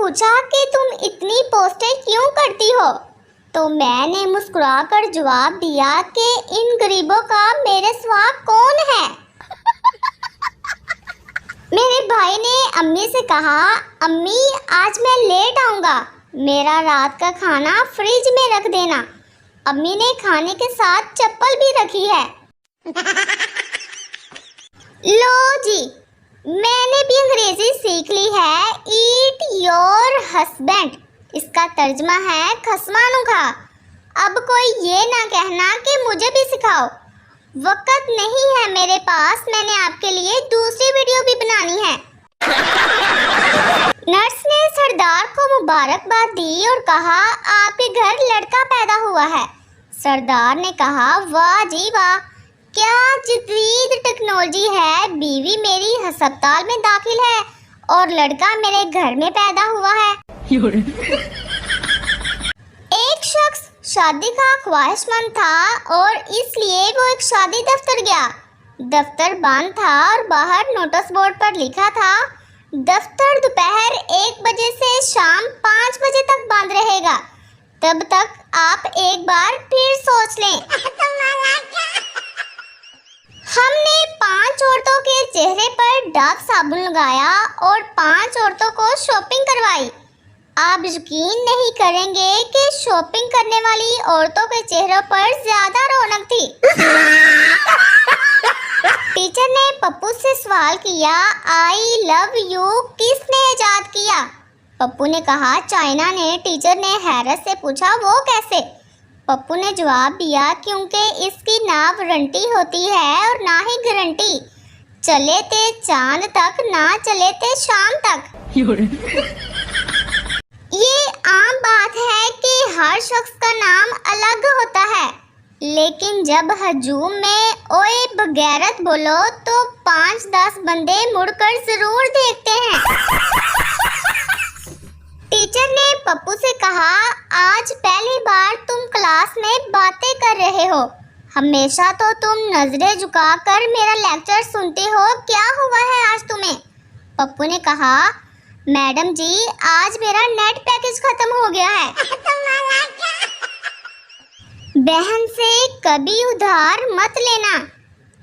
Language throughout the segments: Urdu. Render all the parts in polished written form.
پوچھا کہ تم اتنی پوسٹیں کیوں کرتی ہو؟ تو میں نے مسکرا کر جواب دیا کہ ان غریبوں کا میرے سوا کون ہے؟ میرے بھائی نے امی سے کہا، امی آج میں لیٹ آؤں گا، میرا رات کا کھانا فریج میں رکھ دینا۔ امی نے کھانے کے ساتھ چپل بھی رکھی ہے۔ لو جی، میں نے بھی انگریزی سیکھ لی ہے۔ ایٹ یور ہسبینڈ، اس کا ترجمہ ہے خسمانو کھا۔ اب کوئی یہ نہ کہنا کہ مجھے بھی سکھاؤ۔ وقت نہیں ہے میرے پاس، میں نے آپ کے لیے دوسری ویڈیو بھی بنانی ہے۔ نرس نے سردار کو مبارکباد دی اور کہا، آپ کے گھر لڑکا پیدا ہوا ہے۔ سردار نے کہا، واہ جی واہ، کیا جدید ٹیکنالوجی ہے، بیوی میری ہسپتال میں داخل ہے اور لڑکا میرے گھر میں پیدا ہوا ہے۔ ایک شخص شادی کا خواہش مند تھا اور اس لیے وہ ایک شادی دفتر گیا۔ دفتر بند تھا اور باہر نوٹس بورڈ پر لکھا تھا، دفتر دوپہر 1 بجے سے شام 5 بجے تک بند رہے گا، تب تک آپ ایک بار پھر سوچ لیں۔ ہم نے 5 عورتوں کے چہرے پر ڈاک صابن لگایا اور 5 عورتوں کو شاپنگ کروائی۔ آپ یقین نہیں کریں گے کہ شاپنگ کرنے والی عورتوں کے چہروں پر زیادہ رونق تھی۔ ٹیچر نے پپو سے سوال کیا، آئی لو یو کس نے ایجاد کیا؟ پپو نے کہا، چائنا نے۔ ٹیچر نے حیرت سے پوچھا، وہ کیسے؟ پپو نے جواب دیا، کیونکہ اس کی نہ وارنٹی ہوتی ہے اور نہ ہی گارنٹی، چلے تے چاند تک، نہ چلے تے شام تک۔ یہ عام بات ہے کہ ہر شخص کا نام الگ ہوتا ہے، لیکن جب ہجوم میں اوئے بغیرت بولو تو 5-10 بندے مڑ کر ضرور دیکھتے ہیں۔ ٹیچر نے پپو سے کہا، آج پہلی بار تم کلاس میں باتیں کر رہے ہو، ہمیشہ تو تم نظریں جھکا کر میرا لیکچر سنتے ہو، کیا ہوا ہے آج تمہیں؟ پپو نے کہا، میڈم جی آج میرا نیٹ پیکج ختم ہو گیا ہے۔ بہن سے کبھی ادھار مت لینا،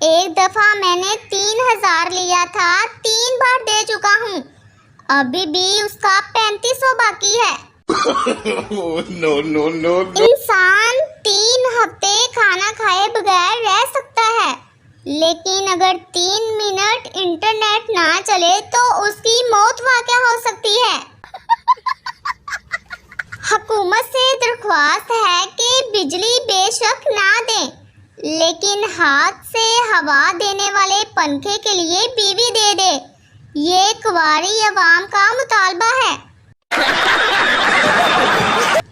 ایک دفعہ میں نے 3000 لیا تھا، 3 بار دے چکا ہوں، ابھی بھی اس کا 3500 باقی ہے۔ انسان 3 ہفتے کھانا کھائے بغیر رہ سکتا ہے، لیکن اگر 3 منٹ انٹرنیٹ نہ چلے تو اس کی موت واقع ہو سکتی ہے۔ حکومت سے درخواست ہے کہ بجلی بے شک نہ دیں، لیکن ہاتھ سے ہوا دینے والے پنکھے کے لیے بیوی دے دے، یہ کنواری عوام کا مطالبہ ہے۔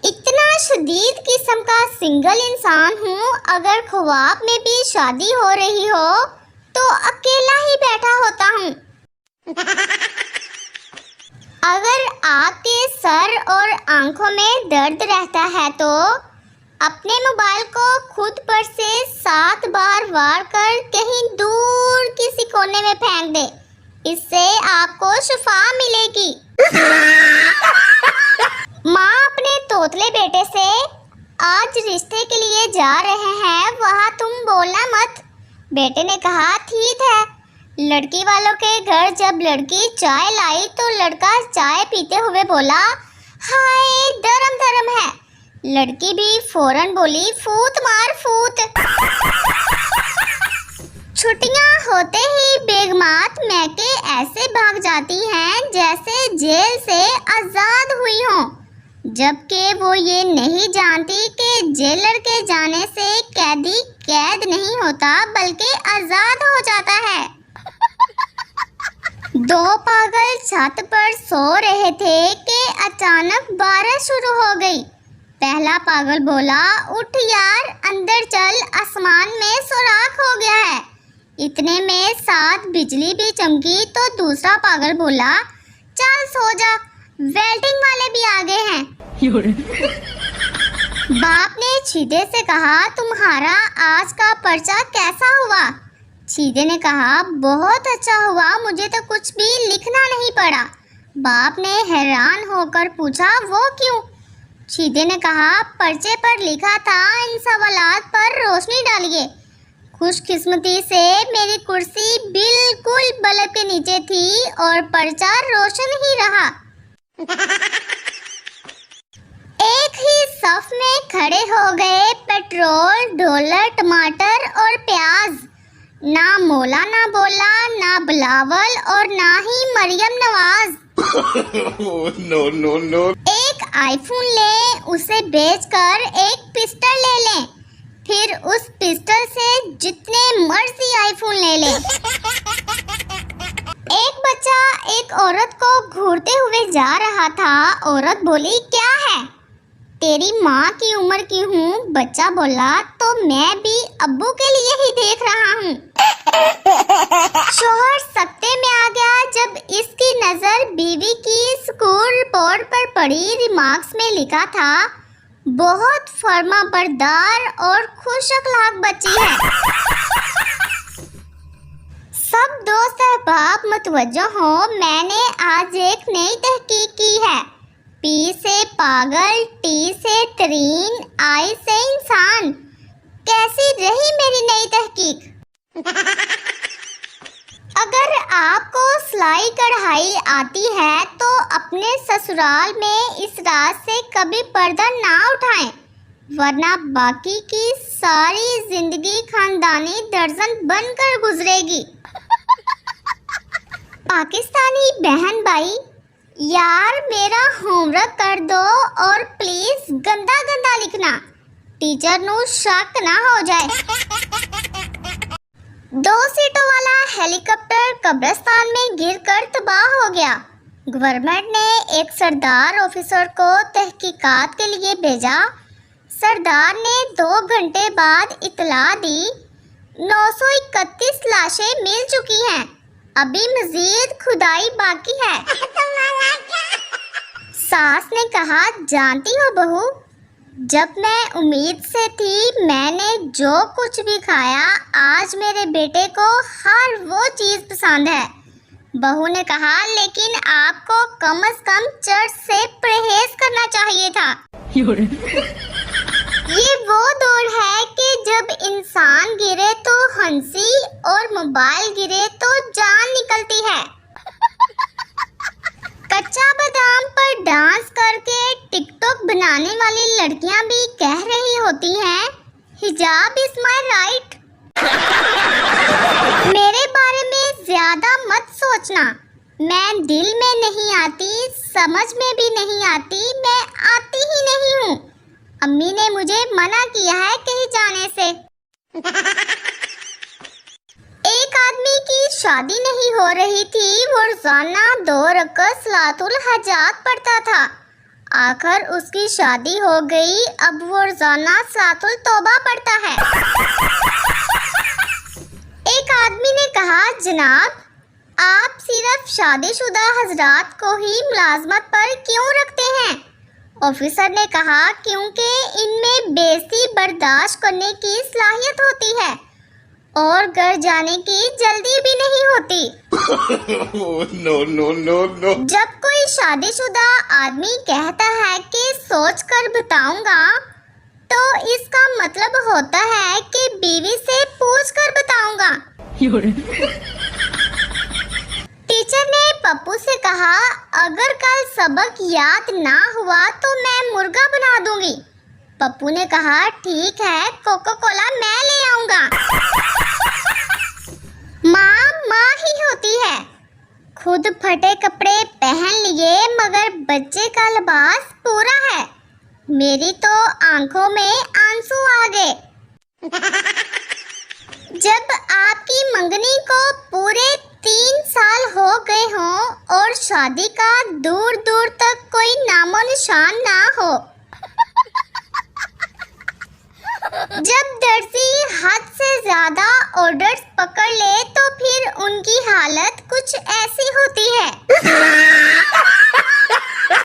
اتنا شدید قسم کا سنگل انسان ہوں، اگر خواب میں بھی شادی ہو رہی ہو تو اکیلا ہی بیٹھا ہوتا ہوں۔ اگر آپ کے سر اور آنکھوں میں درد رہتا ہے تو اپنے موبائل کو خود پر سے 7 بار وار کر کہیں دور کسی کونے میں پھینک دے، اس سے آپ کو شفا ملے گی۔ ماں اپنے توتلے بیٹے سے، آج رشتے کے لیے جا رہے ہیں، وہاں تم بولنا مت۔ بیٹے نے کہا، ٹھیک ہے۔ لڑکی والوں کے گھر جب لڑکی چائے لائی تو لڑکا چائے پیتے ہوئے بولا، ہائے درم درم ہے۔ لڑکی بھی فوراً بولی، فوت مار فوت۔ چھٹیاں ہوتے ہی بیگمات میکے ایسے بھاگ جاتی ہیں جیسے جیل سے آزاد ہوئی ہوں، جبکہ وہ یہ نہیں جانتی کہ جیلر کے جانے سے قیدی قید نہیں ہوتا بلکہ آزاد ہو جاتا ہے۔ 2 پاگل چھت پر سو رہے تھے کہ اچانک بارش شروع ہو گئی۔ پہلا پاگل بولا، اٹھ یار اندر چل، آسمان میں سوراخ ہو گیا ہے۔ اتنے میں ساتھ بجلی بھی چمکی تو دوسرا پاگل بولا، چل سو جا، ویلڈنگ والے بھی آگے ہیں۔ باپ نے چھیدے سے کہا، تمہارا آج کا پرچہ کیسا ہوا؟ چھیدے نے کہا، بہت اچھا ہوا، مجھے تو کچھ بھی لکھنا نہیں پڑا۔ باپ نے حیران ہو کر پوچھا وہ کیوں؟ چیتے نے کہا پرچے پر لکھا تھا ان سوالات پر روشنی ڈالیے۔ خوش قسمتی سے میری کرسی بالکل بلب کے نیچے تھی اور پرچہ روشن ہی رہا۔ ایک ہی صف میں کھڑے ہو گئے پیٹرول، ڈالر، ٹماٹر اور پیاز۔ نہ مولا نہ بولا، نہ بلاول اور نہ ہی مریم نواز۔ ایک آئی فون لیں، اسے بیچ کر ایک پسٹل لے لیں، پھر اس پسٹل سے جتنے مرضی آئی فون لے لیں۔ ایک بچہ ایک عورت کو گھورتے ہوئے جا رہا تھا۔ عورت بولی کیا ہے؟ تیری ماں کی عمر کی ہوں۔ بچہ بولا تو میں بھی ابو کے لیے ہی دیکھ رہا ہوں۔ شوہر سکتے میں آ گیا جب اس کی نظر بیوی کی اسکول رپورٹ پر پڑی۔ ریمارکس میں لکھا تھا بہت فرما بردار اور خوش اخلاق بچی ہے۔ سب دوست احباب متوجہ ہوں، میں نے آج ایک نئی تحقیق کی ہے۔ پی سے پاگل، ٹی سے ترین، آئی سے انسان۔ کیسی رہی میری نئی تحقیق؟ اگر آپ کو سلائی کڑھائی آتی ہے تو اپنے سسرال میں اس راز سے کبھی پردہ نہ اٹھائیں، ورنہ باقی کی ساری زندگی خاندانی درزن بن کر گزرے گی۔ پاکستانی بہن بھائی، یار میرا ہوم ورک کر دو اور پلیز گندا گندا لکھنا، ٹیچر نو شک نہ ہو جائے۔ 2 سیٹوں والا ہیلی کاپٹر قبرستان میں گر کر تباہ ہو گیا۔ گورنمنٹ نے ایک سردار آفیسر کو تحقیقات کے لیے بھیجا۔ سردار نے 2 گھنٹے بعد اطلاع دی 931 لاشیں مل چکی ہیں، ابھی مزید کھدائی باقی ہے۔ ساس نے کہا جانتی ہو بہو، جب میں امید سے تھی میں نے جو کچھ بھی کھایا، آج میرے بیٹے کو ہر وہ چیز پسند ہے۔ بہو نے کہا لیکن آپ کو کم از کم چرچ سے پرہیز کرنا چاہیے تھا۔ یہ وہ دور ہے کہ جب انسان گرے تو ہنسی اور موبائل گرے تو جان نکلتی ہے۔ کچا بادام پر ڈانس کر کے ٹک ٹاک بنانے والی لڑکیاں بھی کہہ رہی ہوتی ہیں حجاب از مائی رائٹ۔ میرے بارے میں زیادہ مت سوچنا، میں دل میں نہیں آتی، سمجھ میں بھی نہیں آتی، میں آتی ہی نہیں ہوں۔ امی نے مجھے منع کیا ہے کہیں جانے سے۔ ایک آدمی کی شادی نہیں ہو رہی تھی، وہ روزانہ 2 رکعت صلاۃ الحاجات پڑھتا تھا۔ آخر اس کی شادی ہو گئی، اب وہ روزانہ صلاۃ التوبہ پڑھتا ہے۔ ایک آدمی نے کہا جناب آپ صرف شادی شدہ حضرات کو ہی ملازمت پر کیوں رکھتے ہیں؟ آفیسر نے کہا کیونکہ ان میں بےعزتی برداشت کرنے کی صلاحیت ہوتی ہے اور گھر جانے کی جلدی بھی نہیں ہوتی۔ جب کوئی شادی شدہ آدمی کہتا ہے کہ سوچ کر بتاؤں گا تو اس کا مطلب ہوتا ہے کہ بیوی سے پوچھ کر بتاؤں گا۔ ٹیچر نے پپو سے کہا اگر کل سبق یاد نہ ہوا تو میں مرغا بنا دوں گی۔ پپو نے کہا ٹھیک ہے، کوکو کولا میں لے آؤں گا۔ ماں ہی ہوتی ہے، خود پھٹے کپڑے پہن لیے مگر بچے کا لباس پورا ہے۔ میری تو آنکھوں میں آنسو آ گئے۔ جب آپ کی منگنی کو پورے 3 سال ہو گئے ہوں اور شادی کا دور دور تک کوئی نام و نشان نہ ہو، جب درزی حد سے زیادہ آرڈرز پکڑ لے تو پھر ان کی حالت کچھ ایسی ہوتی ہے۔